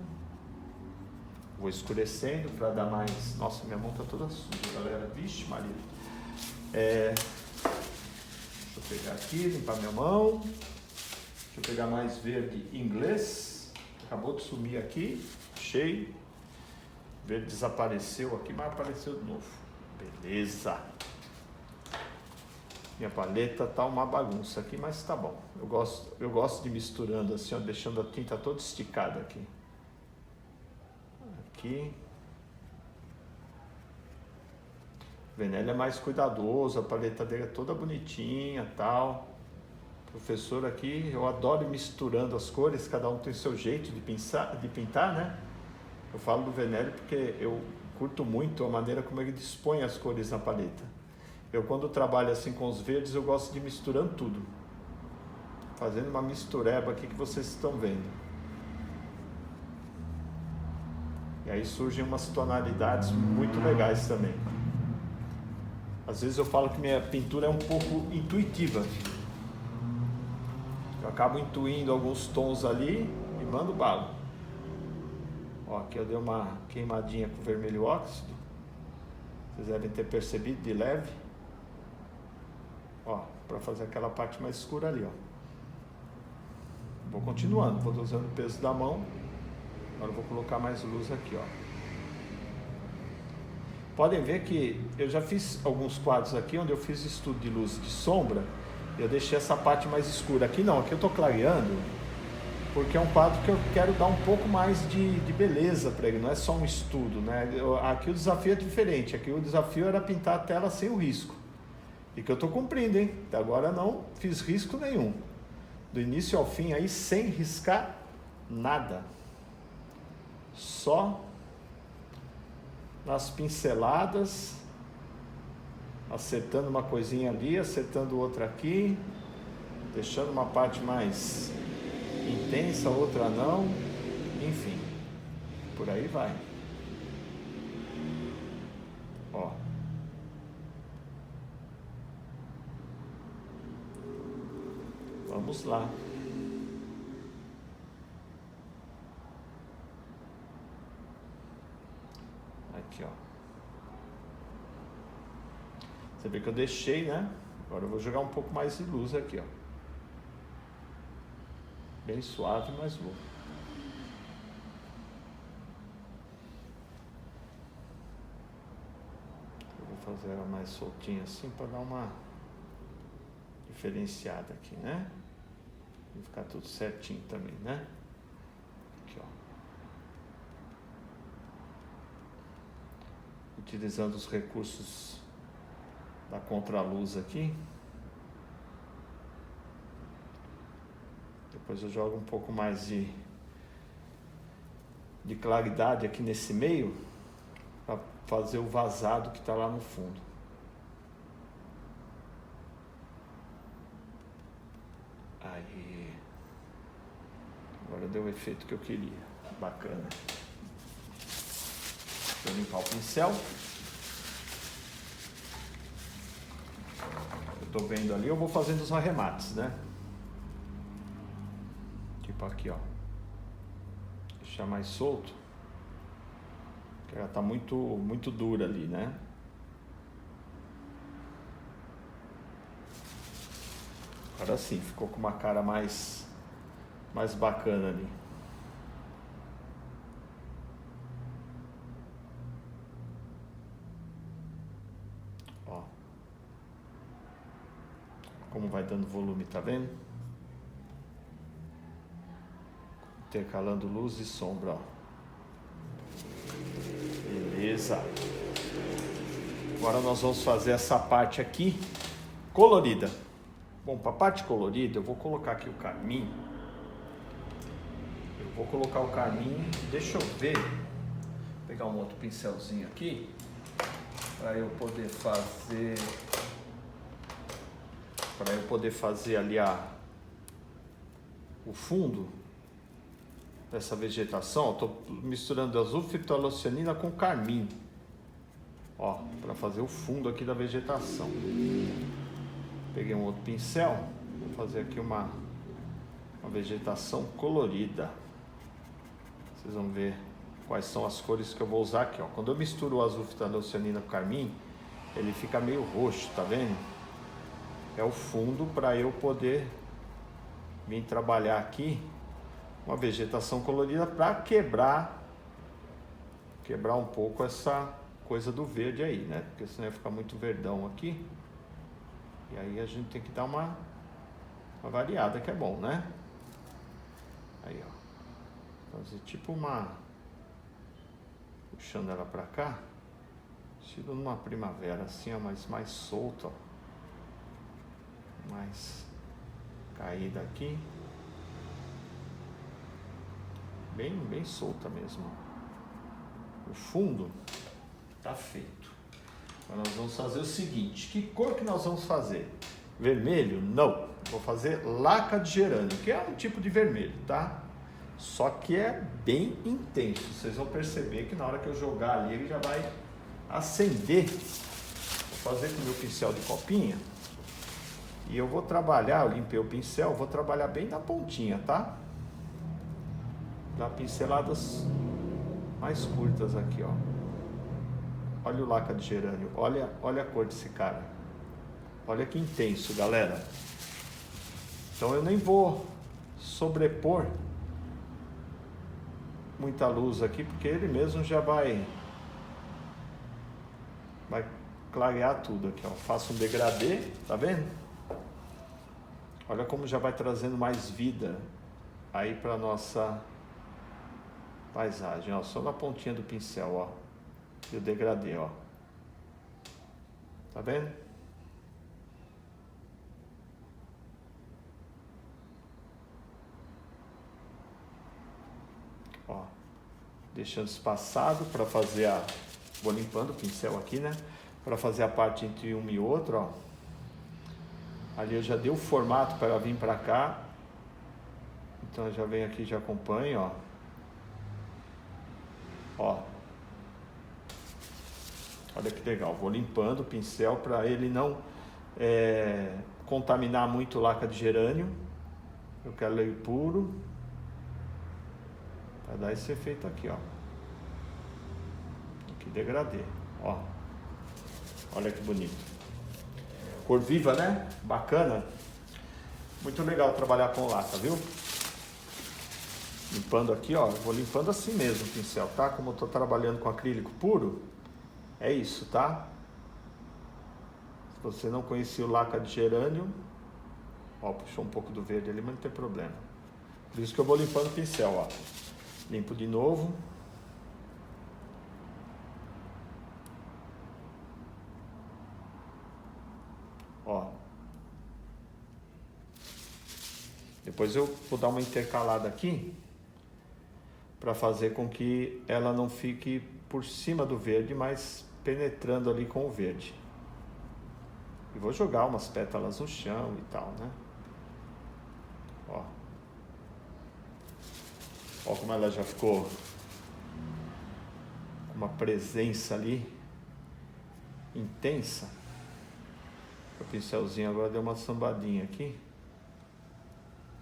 Vou escurecendo para dar mais... Nossa, minha mão está toda suja, galera. Vixe, Maria. Deixa eu pegar aqui, limpar minha mão. Deixa eu pegar mais verde inglês. Acabou de sumir aqui. Achei. Verde desapareceu aqui, mas apareceu de novo. Beleza. Minha paleta tá uma bagunça aqui, mas tá bom. Eu gosto de misturando assim, ó, deixando a tinta toda esticada aqui. Aqui. O Venelli é mais cuidadoso, a paleta dele é toda bonitinha, tal. Professor aqui, eu adoro ir misturando as cores, cada um tem seu jeito de pintar, né? Eu falo do Venelli porque eu curto muito a maneira como ele dispõe as cores na paleta. Eu, quando trabalho assim com os verdes, eu gosto de ir misturando tudo. Fazendo uma mistureba aqui que vocês estão vendo. E aí surgem umas tonalidades muito legais também. Às vezes eu falo que minha pintura é um pouco intuitiva. Eu acabo intuindo alguns tons ali e mando bala. Ó, aqui eu dei uma queimadinha com vermelho óxido. Vocês devem ter percebido de leve. Ó, para fazer aquela parte mais escura ali, ó. Vou continuando, vou usando o peso da mão. Agora eu vou colocar mais luz aqui, ó. Podem ver que eu já fiz alguns quadros aqui onde eu fiz estudo de luz e de sombra. Eu deixei essa parte mais escura. Aqui não, aqui eu tô clareando, porque é um quadro que eu quero dar um pouco mais de beleza para ele, não é só um estudo, né? Aqui o desafio é diferente, aqui o desafio era pintar a tela sem o risco. E que eu tô cumprindo, hein? Até agora não fiz risco nenhum. Do início ao fim aí, sem riscar nada. Só nas pinceladas, acertando uma coisinha ali, acertando outra aqui, deixando uma parte mais intensa, outra não, enfim, por aí vai. Ó. Vamos lá. Aqui, ó. Você vê que eu deixei, né? Agora eu vou jogar um pouco mais de luz aqui, ó. Bem suave, mas vou. Eu vou fazer ela mais soltinha assim para dar uma diferenciada aqui, né? Vai ficar tudo certinho também, né? Aqui, ó. utilizando os recursos da contraluz aqui. Depois eu jogo um pouco mais de claridade aqui nesse meio para fazer o vazado que está lá no fundo. Aí, agora deu o efeito que eu queria. Bacana. Vou limpar o pincel. Eu tô vendo ali, eu vou fazendo os arremates, né? Tipo aqui, ó. Deixar mais solto. Porque ela tá muito dura ali, né? Agora sim, ficou com uma cara mais bacana ali. Ó. Como vai dando volume, tá vendo? Intercalando luz e sombra, ó. Beleza. Agora nós vamos fazer essa parte aqui colorida. Bom, para a parte colorida eu vou colocar aqui o carmim. Eu vou colocar o carmim, deixa eu ver, vou pegar um outro pincelzinho aqui para eu poder fazer ali o fundo dessa vegetação. Estou misturando azul fitolocianina com carmim, ó, para fazer o fundo aqui da vegetação. Peguei um outro pincel, vou fazer aqui uma vegetação colorida. Vocês vão ver quais são as cores que eu vou usar aqui, ó. Quando eu misturo o azul fitolocianina com carmim, ele fica meio roxo, tá vendo? É o fundo para eu poder vir trabalhar aqui uma vegetação colorida para quebrar um pouco essa coisa do verde aí, né? Porque senão ia ficar muito verdão aqui. E aí a gente tem que dar uma variada, que é bom, né? Aí, ó. Fazer tipo puxando ela pra cá. Estilo numa primavera, assim, ó, mas mais solta, ó. Mais caída aqui. Bem solta mesmo. O fundo tá feito. Agora nós vamos fazer o seguinte, que cor que nós vamos fazer? Vermelho? Não, vou fazer laca de gerânio, que é um tipo de vermelho, tá? Só que é bem intenso, vocês vão perceber que na hora que eu jogar ali ele já vai acender. Vou fazer com o meu pincel de copinha e eu vou trabalhar, eu limpei o pincel, vou trabalhar bem na pontinha, tá? Dá pinceladas mais curtas aqui, ó. Olha o laca de gerânio, olha a cor desse cara. Olha que intenso, galera. Então eu nem vou sobrepor muita luz aqui, porque ele mesmo já vai clarear tudo aqui, ó. Faço um degradê, tá vendo? Olha como já vai trazendo mais vida aí para nossa paisagem, ó. Só na pontinha do pincel, ó. E o degradê, ó. Tá vendo? Ó. Deixando espaçado para fazer vou limpando o pincel aqui, né? Para fazer a parte entre um e outro, ó. Ali eu já dei o formato para ela vir para cá. Então eu já venho aqui e já acompanho, ó. Ó. Olha que legal, vou limpando o pincel para ele não contaminar muito laca de gerânio. Eu quero ele puro, para dar esse efeito aqui, ó. Que degradê, ó. Olha que bonito. Cor viva, né? Bacana. Muito legal trabalhar com lata, viu? Limpando aqui, ó. Vou limpando assim mesmo o pincel, tá? Como eu tô trabalhando com acrílico puro, é isso, tá? Se você não conhecia o laca de gerânio, ó, puxou um pouco do verde ali, mas não tem problema. Por isso que eu vou limpando o pincel, ó. Limpo de novo. Depois eu vou dar uma intercalada aqui para fazer com que ela não fique por cima do verde, mas penetrando ali com o verde. E vou jogar umas pétalas no chão e tal, né? Ó. Ó como ela já ficou com uma presença ali intensa. O pincelzinho agora deu uma sambadinha aqui.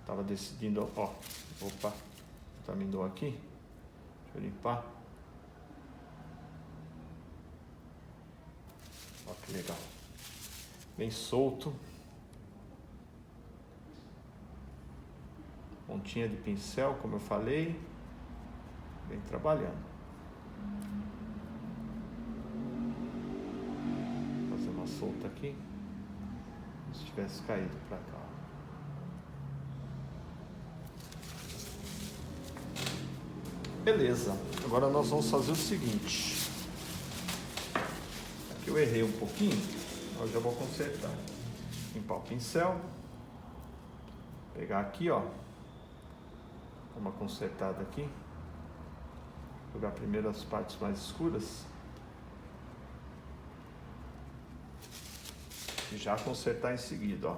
Tava decidindo, ó. Opa, contaminou aqui. Deixa eu limpar. Ó que legal. Bem solto. Pontinha de pincel, como eu falei. Bem trabalhando. Vou fazer uma solta aqui. Como se tivesse caído para cá. Beleza. Agora nós vamos fazer o seguinte. Aqui eu errei um pouquinho. Eu já vou consertar. Limpar o pincel. Pegar aqui, ó. Uma consertada aqui. Jogar primeiro as partes mais escuras. E já consertar em seguida, ó.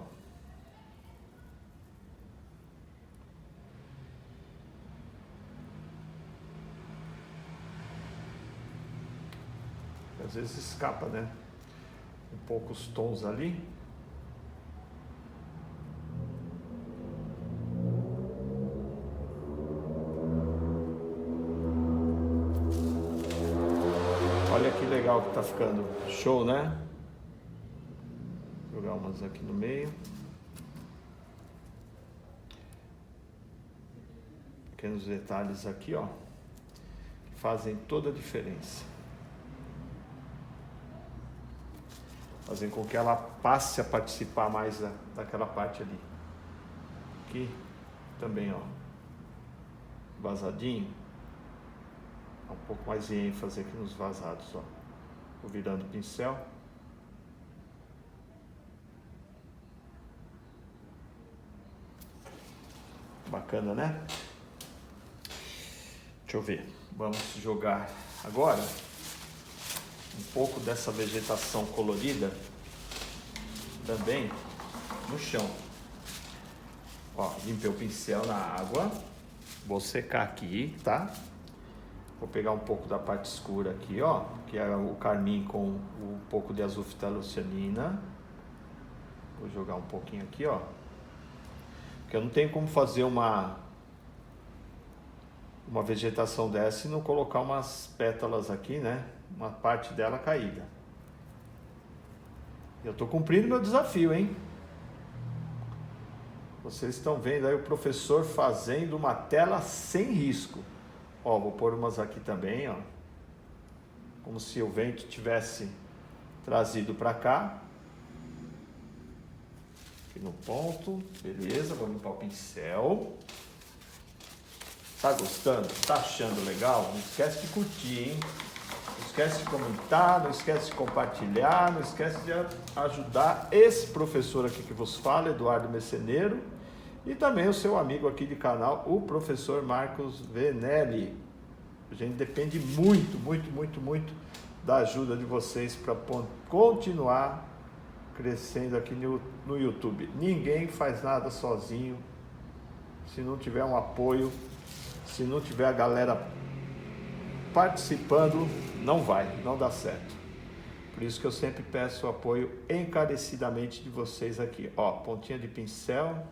Às vezes escapa, né? Um pouco os tons ali. Olha que legal que tá ficando. Show, né? Vou jogar umas aqui no meio. Pequenos detalhes aqui, ó. Que fazem toda a diferença. Fazem com que ela passe a participar mais daquela parte ali. Aqui também, ó. Vazadinho. Um pouco mais de ênfase aqui nos vazados, ó. Vou virando o pincel. Bacana, né? Deixa eu ver. Vamos jogar agora um pouco dessa vegetação colorida também no chão. Ó, limpei o pincel na água. Vou secar aqui, tá? Vou pegar um pouco da parte escura aqui, ó, que é o carmim com um pouco de azul ftalocianina. Vou jogar um pouquinho aqui, ó. Porque eu não tenho como fazer uma vegetação dessa e não colocar umas pétalas aqui, né? Uma parte dela caída. Eu tô cumprindo meu desafio, hein? Vocês estão vendo aí o professor fazendo uma tela sem risco. Ó, vou pôr umas aqui também, ó. Como se o vento tivesse trazido para cá. Aqui no ponto. Beleza, vou limpar o pincel. Tá gostando? Tá achando legal? Não esquece de curtir, hein? Não esquece de comentar, não esquece de compartilhar, não esquece de ajudar esse professor aqui que vos fala, Eduardo Messeneiro, e também o seu amigo aqui de canal, o professor Marcos Venelli. A gente depende muito, muito, muito, muito da ajuda de vocês para continuar crescendo aqui no YouTube. Ninguém faz nada sozinho, se não tiver um apoio, se não tiver a galera participando, não dá certo. Por isso que eu sempre peço o apoio encarecidamente de vocês aqui. Ó, pontinha de pincel.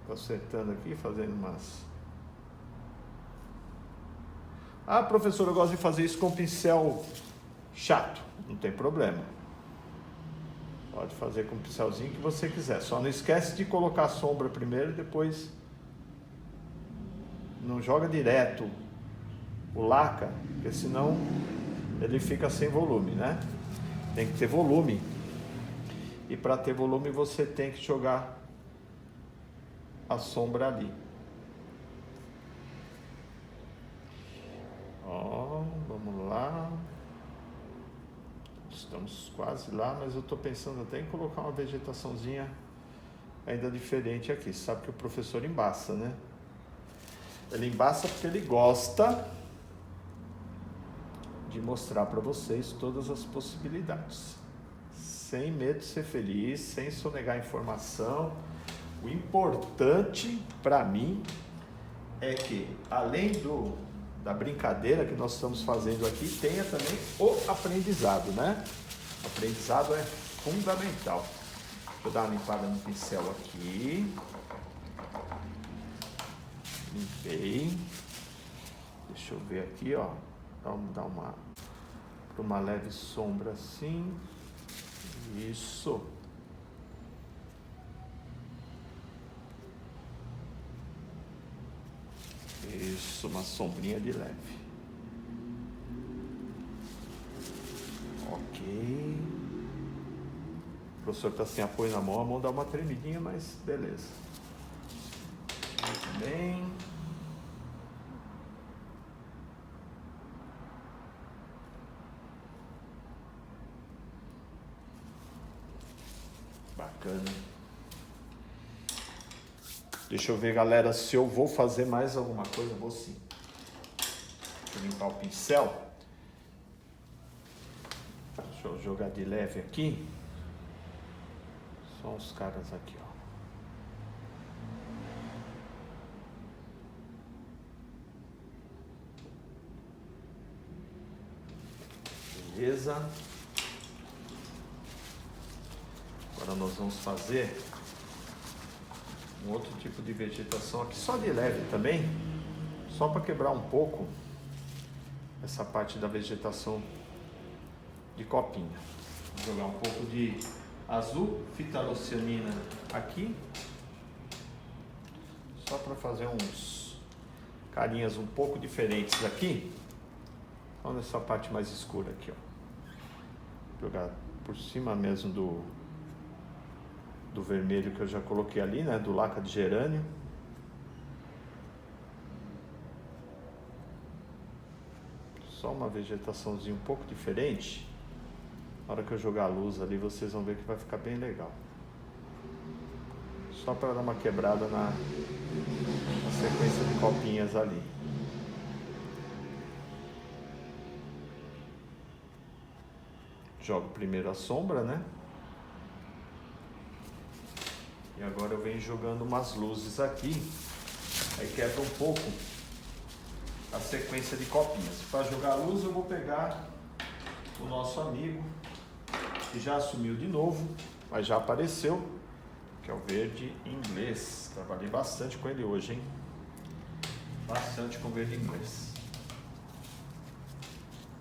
Tô acertando aqui, fazendo umas... Ah, professor, eu gosto de fazer isso com pincel chato. Não tem problema. Pode fazer com o pincelzinho que você quiser. Só não esquece de colocar a sombra primeiro, depois não joga direto o laca, porque senão ele fica sem volume, né? Tem que ter volume. E para ter volume você tem que jogar a sombra ali. Ó, vamos lá. Os Estamos quase lá, mas eu estou pensando até em colocar uma vegetaçãozinha ainda diferente aqui. Você sabe que o professor embaça, né? Ele embaça porque ele gosta de mostrar para vocês todas as possibilidades. Sem medo de ser feliz, sem sonegar informação. O importante para mim é que, além da brincadeira que nós estamos fazendo aqui, tenha também o aprendizado, né? O aprendizado é fundamental. Deixa eu dar uma limpada no pincel aqui. Limpei. Deixa eu ver aqui, ó. Vamos dar uma leve sombra assim. Isso. Isso, uma sombrinha de leve. Ok. O professor está sem apoio na mão, a mão dá uma tremidinha, mas beleza. Muito bem. Bacana. Deixa eu ver, galera, se eu vou fazer mais alguma coisa. Vou sim. Deixa eu limpar o pincel. Deixa eu jogar de leve aqui. Só uns caras aqui, ó. Beleza. Agora nós vamos fazer um outro tipo de vegetação aqui, só de leve também, só para quebrar um pouco essa parte da vegetação de copinha. Vou jogar um pouco de azul fitalocianina aqui, só para fazer uns carinhas um pouco diferentes aqui. Olha essa parte mais escura aqui, ó. Jogar por cima mesmo do vermelho que eu já coloquei ali, né? Do laca de gerânio. Só uma vegetaçãozinha um pouco diferente. Na hora que eu jogar a luz ali, vocês vão ver que vai ficar bem legal. Só para dar uma quebrada na sequência de copinhas ali. Jogo primeiro a sombra, né? E agora eu venho jogando umas luzes aqui. Aí quebra um pouco a sequência de copinhas. Para jogar a luz eu vou pegar o nosso amigo, que já assumiu de novo, mas já apareceu, que é o verde inglês. Trabalhei bastante com ele hoje, hein? Bastante com o verde inglês.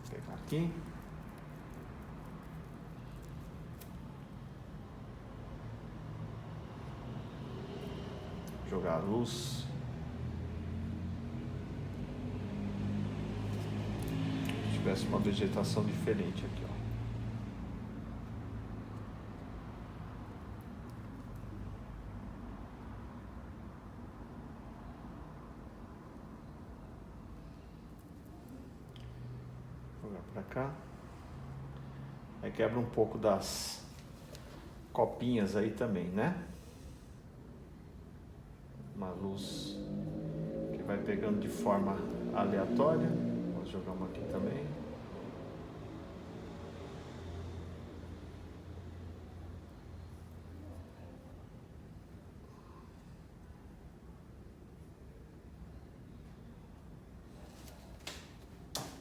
Vou pegar aqui. Jogar a luz. Se tivesse uma vegetação diferente aqui, ó. Jogar pra cá. Aí quebra um pouco das copinhas aí também, né? Uma luz que vai pegando de forma aleatória. Vou jogar uma aqui também.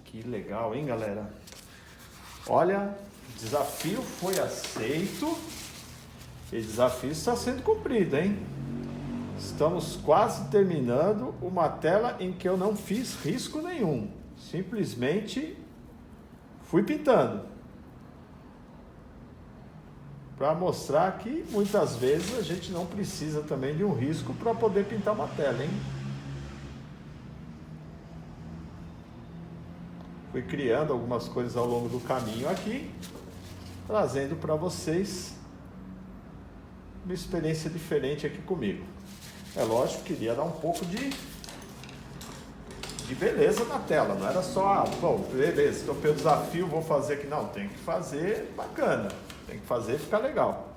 Que legal, hein, galera? Olha, o desafio foi aceito e o desafio está sendo cumprido, hein? Estamos quase terminando uma tela em que eu não fiz risco nenhum. Simplesmente fui pintando. Para mostrar que muitas vezes a gente não precisa também de um risco para poder pintar uma tela, hein? Fui criando algumas coisas ao longo do caminho aqui, trazendo para vocês uma experiência diferente aqui comigo. É lógico que queria dar um pouco de de beleza na tela, não era só, bom, beleza, topei o desafio, vou fazer aqui. Não, tem que fazer bacana, tem que fazer ficar legal.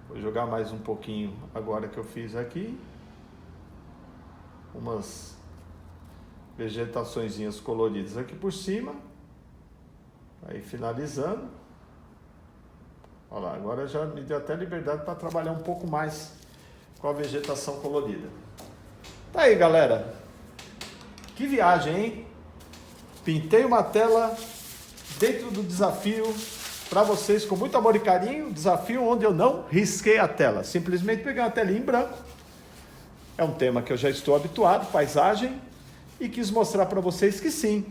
Vou jogar mais um pouquinho agora que eu fiz aqui. Umas vegetaçõezinhas coloridas aqui por cima. Aí finalizando. Olha lá, agora já me deu até liberdade para trabalhar um pouco mais com a vegetação colorida. Tá aí, galera. Que viagem, hein? Pintei uma tela dentro do desafio para vocês com muito amor e carinho. Desafio onde eu não risquei a tela. Simplesmente peguei uma telinha em branco. É um tema que eu já estou habituado, paisagem. E quis mostrar para vocês que sim,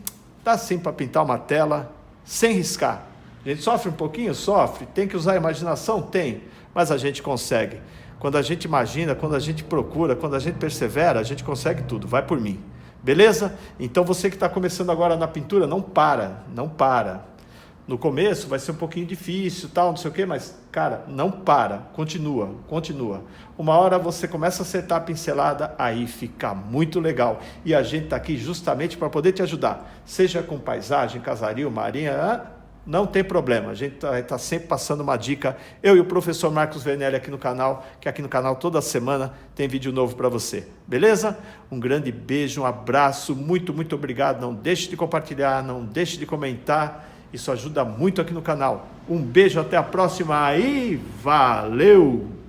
dá sim para pintar uma tela sem riscar. A gente sofre um pouquinho? Sofre. Tem que usar a imaginação? Tem. Mas a gente consegue. Quando a gente imagina, quando a gente procura, quando a gente persevera, a gente consegue tudo. Vai por mim. Beleza? Então você que está começando agora na pintura, não para. No começo vai ser um pouquinho difícil, tal, não sei o quê, mas, cara, não para. Continua. Uma hora você começa a acertar a pincelada, aí fica muito legal. E a gente está aqui justamente para poder te ajudar. Seja com paisagem, casario, marinha, não tem problema, a gente está sempre passando uma dica, eu e o professor Marcos Vernelli aqui no canal, que aqui no canal toda semana tem vídeo novo para você, beleza? Um grande beijo, um abraço, muito obrigado, não deixe de compartilhar, não deixe de comentar, isso ajuda muito aqui no canal. Um beijo, até a próxima e valeu!